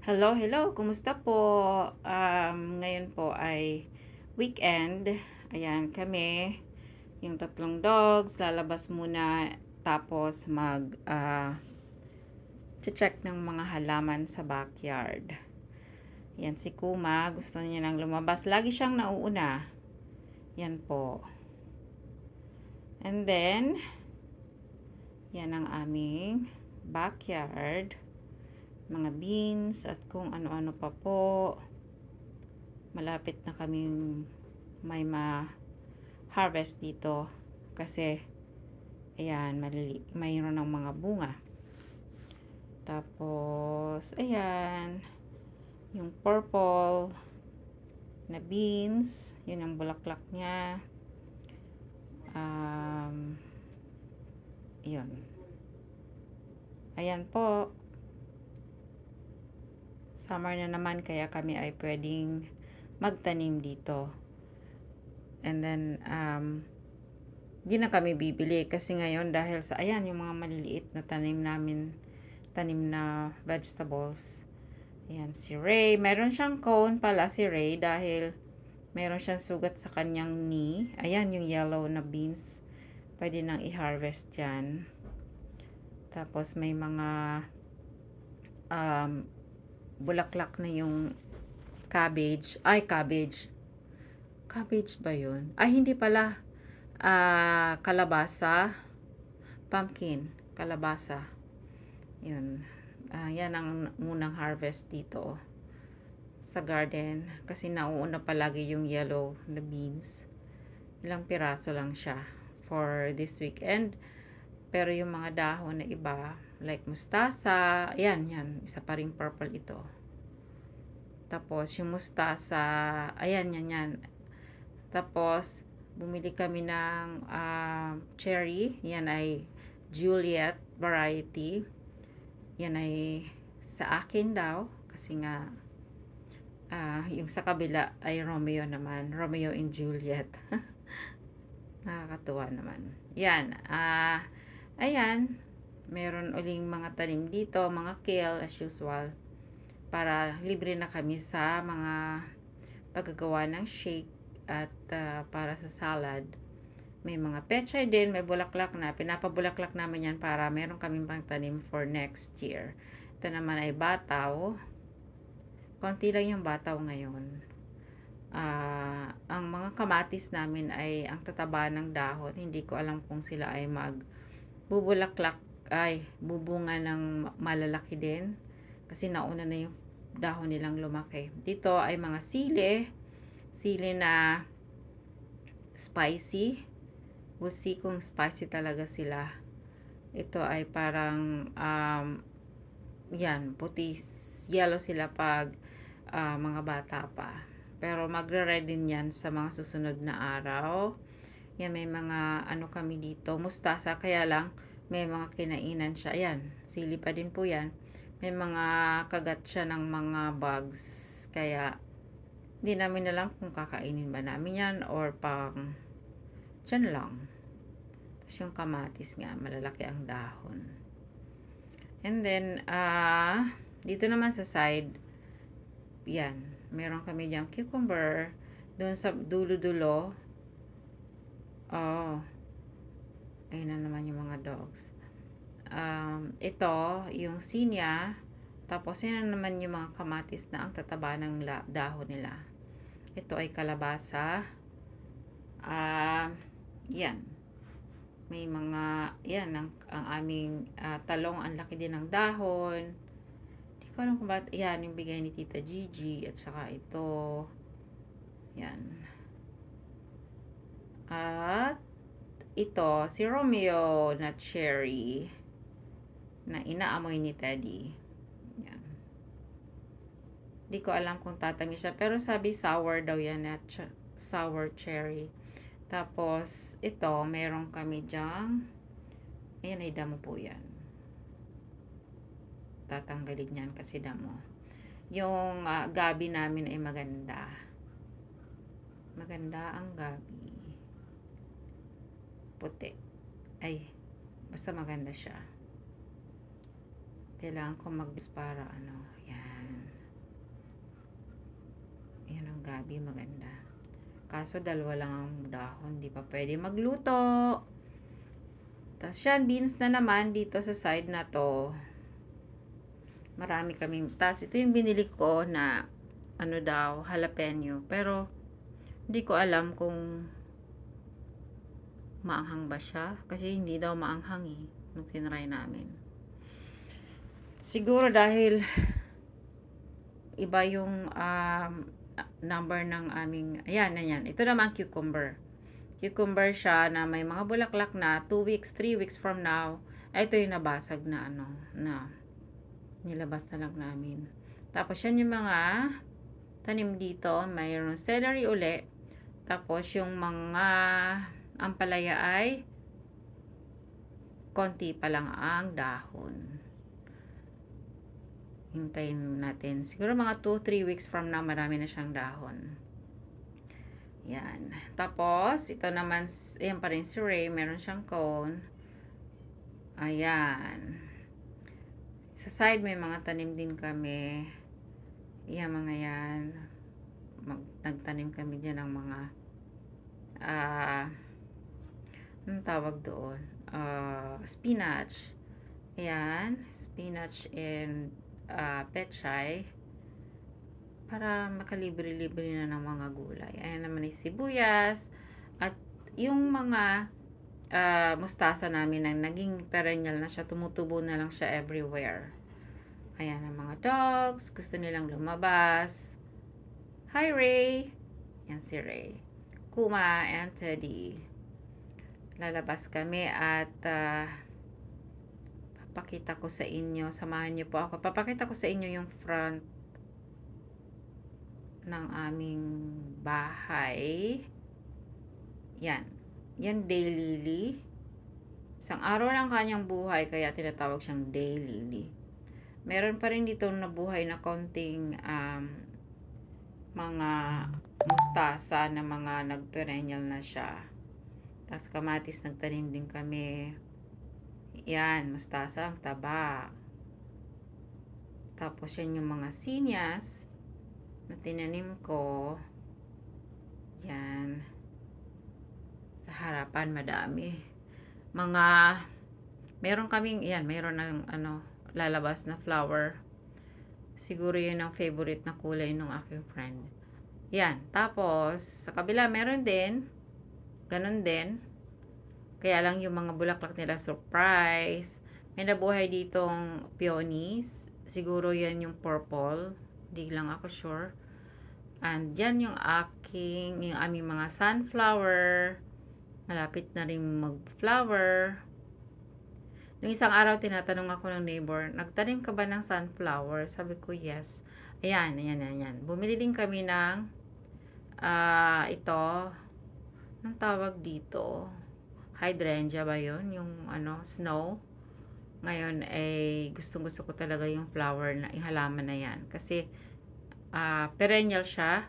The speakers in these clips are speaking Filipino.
Hello, hello. Kumusta po? Ngayon po ay weekend. Ayan, kami, yung tatlong dogs, lalabas muna tapos check ng mga halaman sa backyard. Yan si Kuma, gusto niya nang lumabas. Lagi siyang nauuna. Yan po. And then, yan ang aming backyard. Mga beans at kung ano-ano pa po. Malapit na kaming may ma-harvest dito kasi ayan, mayroon ng mga bunga. Tapos ayan, yung purple na beans, yun ang bulaklak niya. Yun. Ayan po. Summer na naman kaya kami ay pwedeng magtanim dito. And then di na kami bibili kasi ngayon dahil sa ayan yung mga maliliit na tanim na vegetables. Ayan si Ray, meron siyang cone pala si Ray dahil meron siyang sugat sa kanyang knee. Ayan yung yellow na beans, pwede nang i-harvest yan. Tapos may mga bulaklak na yung cabbage ba yun? Ay hindi pala, kalabasa, pumpkin, kalabasa. Yun. Yan ang unang harvest dito sa garden kasi nauuna palagi yung yellow na beans. Ilang piraso lang siya for this weekend. Pero yung mga dahon na iba, like mustasa, ayan, isa pa ring purple ito. Tapos yung mustasa, ayan, yan. Tapos, bumili kami ng cherry. Yan ay Juliet variety. Yan ay sa akin daw. Kasi nga, yung sa kabila ay Romeo naman. Romeo and Juliet. Nakakatuwa naman. Yan. Ayan. Meron uling mga tanim dito. Mga kale as usual. Para libre na kami sa mga paggagawa ng shake at para sa salad. May mga pechay din, may bulaklak na. Pinapabulaklak namin yan para meron kaming pangtanim for next year. Ito naman ay bataw. Konti lang yung bataw ngayon. Ang mga kamatis namin ay ang tataba ng dahon. Hindi ko alam kung sila ay bubunga ng malalaki din. Kasi nauna na yung dahon nilang lumaki. Dito ay mga sili na spicy. We'll see kung spicy talaga sila. Ito ay parang puti, yellow sila pag mga bata pa. Pero magre-red din yan sa mga susunod na araw. Yan, may mga kami dito, mustasa, kaya lang may mga kinainan siya. Ayan, sili pa din po yan. May mga kagat siya ng mga bugs. Kaya, hindi namin alam kung kakainin ba namin yan or pang dyan lang. Tapos yung kamatis nga, malalaki ang dahon. And then, dito naman sa side, yan, meron kami dyan cucumber. Doon sa dulo-dulo, ayun na naman yung mga dogs. Ito, yung sinya, tapos yun na naman yung mga kamatis na ang tataba ng dahon nila. Ito ay kalabasa. Yan. May mga, yan, ang aming talong, ang laki din ng dahon. Hindi ko alam kung bakit, yan, yung bigay ni Tita Gigi, at saka ito. Yan. At, ito, si Romeo na cherry na inaamoy ni Teddy. Yan. Di ko alam kung tatamis siya. Pero sabi sour daw yan at sour cherry. Tapos, ito, meron kami dyang, ayan ay damo po yan. Tatanggalin yan kasi damo. Yung gabi namin ay maganda. Maganda ang gabi. Puti. Ay, basta maganda siya. Kailangan ko para yan. gabi maganda. Kaso dalawa lang ang dahon, di pa pwede magluto. Tapos yan, beans na naman dito sa side na to. Marami kaming, tapos ito yung binili ko na ano daw, jalapeno. Pero hindi ko alam kung maanghang ba siya. Kasi hindi daw maanghang eh, nung tinry namin. Siguro dahil iba yung number ng aming, ayan. Ito naman cucumber. Cucumber siya na may mga bulaklak na 2 weeks, 3 weeks from now. Ito yung nabasag na na nilabas na lang namin. Tapos yan yung mga tanim dito. Mayroon celery uli. Tapos yung mga ampalaya ay konti pa lang ang dahon. Hintayin natin. Siguro mga 2-3 weeks from now, marami na siyang dahon. Yan. Tapos, ito naman, yan pa rin si Ray. Meron siyang cone. Ayan. Sa side, may mga tanim din kami. Yan, mga yan. Nagtanim kami dyan ng mga anong tawag doon? Spinach. Ayan. Spinach and pechay. Para makalibre-libre na ng mga gulay. Ayan naman ay sibuyas. At yung mga mustasa namin na naging perennial na siya. Tumutubo na lang siya everywhere. Ayan ang mga dogs. Gusto nilang lumabas. Hi, Ray. Yan si Ray. Kuma and Teddy. Lalabas kami at papakita ko sa inyo. Samahan niyo po ako. Papakita ko sa inyo yung front ng aming bahay. Yan. Yan daylily. Isang araw lang kanyang buhay kaya tinatawag siyang daylily. Meron pa rin dito nabuhay na konting mga mustasa na mga nagperennial na siya. Tapos kamatis nagtanim din kami. Yan, mustasa ang taba. Tapos yan yung mga sinyas na tinanim ko. Yan. Sa harapan madami. Meron kaming, yan, meron ng lalabas na flower. Siguro yun ang favorite na kulay ng aking friend. Yan. Tapos, sa kabila meron din. Ganon din. Kaya lang yung mga bulaklak nila surprise. May nabuhay ditong peonies. Siguro yan yung purple. Hindi lang ako sure. And yan yung aming mga sunflower. Malapit na rin mag-flower. Nung isang araw, tinatanong ako ng neighbor, nagtanim ka ba ng sunflower? Sabi ko, yes. Ayan. Bumili din kami ng ito. Anong tawag dito? Hydrangea ba yun? Yung snow. Ngayon, gustong-gusto ko talaga yung flower na ihalaman na yan. Kasi, perennial siya.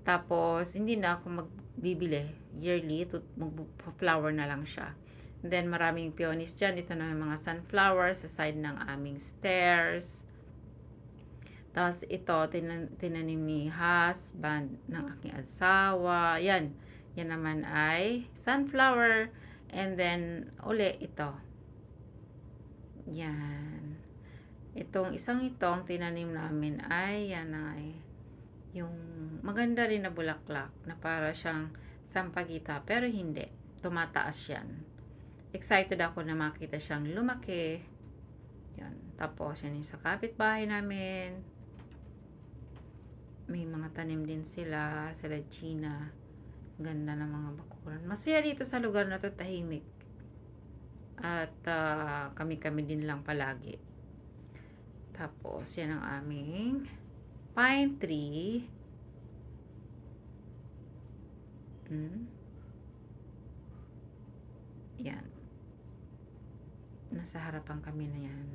Tapos, hindi na ako magbibili. Yearly, mag-flower na lang siya. And then, maraming peonies dyan. Ito na yung mga sunflowers sa side ng aming stairs. Tapos, ito, tinanim ni husband ng aking asawa. Yan. Yan naman ay sunflower. And then, uli, ito. Yan. Itong tinanim namin ay, yan ay, yung maganda rin na bulaklak na para siyang sampagita. Pero hindi. Tumataas yan. Excited ako na makita siyang lumaki. Yan. Tapos, yan yung sa kapitbahay namin. May mga tanim din sila. Sila Gina. Ganda ng mga bakuran. Masaya dito sa lugar na to, tahimik. At kami-kami din lang palagi. Tapos, yan ang aming pine tree. Yan. Nasa harapan kami na yan.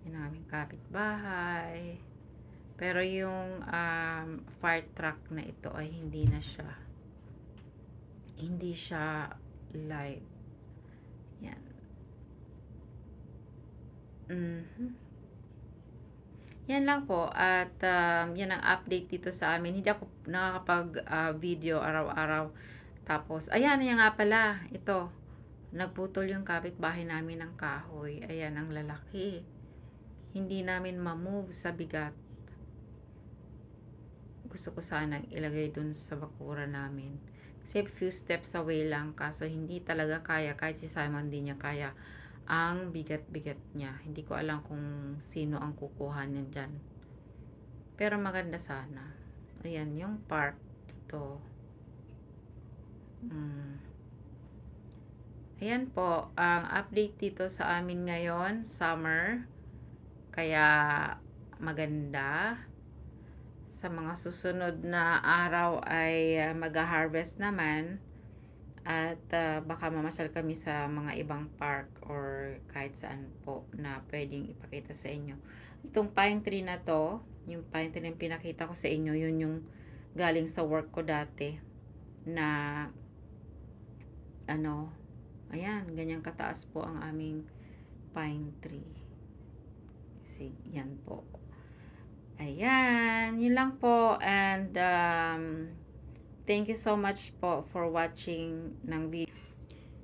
Yan ang aming kapitbahay. Pero yung fire truck na ito ay hindi na siya. Hindi siya live. Yan. Yan lang po at yan ang update dito sa amin. Hindi ako nakakapag video araw-araw. Tapos, ayan, yan nga pala. Ito, nagputol yung kapitbahay namin ng kahoy. Ayan, ang lalaki. Hindi namin ma-move sa bigat. Gusto ko sanang ilagay dun sa bakura namin. Kasi few steps away lang. Kaso hindi talaga kaya. Kahit si Simon din niya kaya. Ang bigat-bigat niya. Hindi ko alam kung sino ang kukuha niya dyan. Pero maganda sana. Ayan, yung part dito. Ayan po, ang update dito sa amin ngayon, summer. Kaya maganda. Sa mga susunod na araw ay mag-harvest naman. At baka mamasyal kami sa mga ibang park or kahit saan po na pwedeng ipakita sa inyo. Itong pine tree na to, yung pine tree na pinakita ko sa inyo, yun yung galing sa work ko dati na ano, ayan, ganyan kataas po ang aming pine tree. Kasi yan po. Ayan, yun lang po and thank you so much po for watching ng video.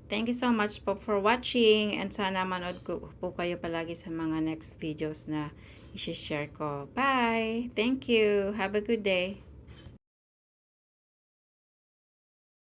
Thank you so much po for watching and sana manood ko po kayo palagi sa mga next videos na i-share ko. Bye! Thank you! Have a good day!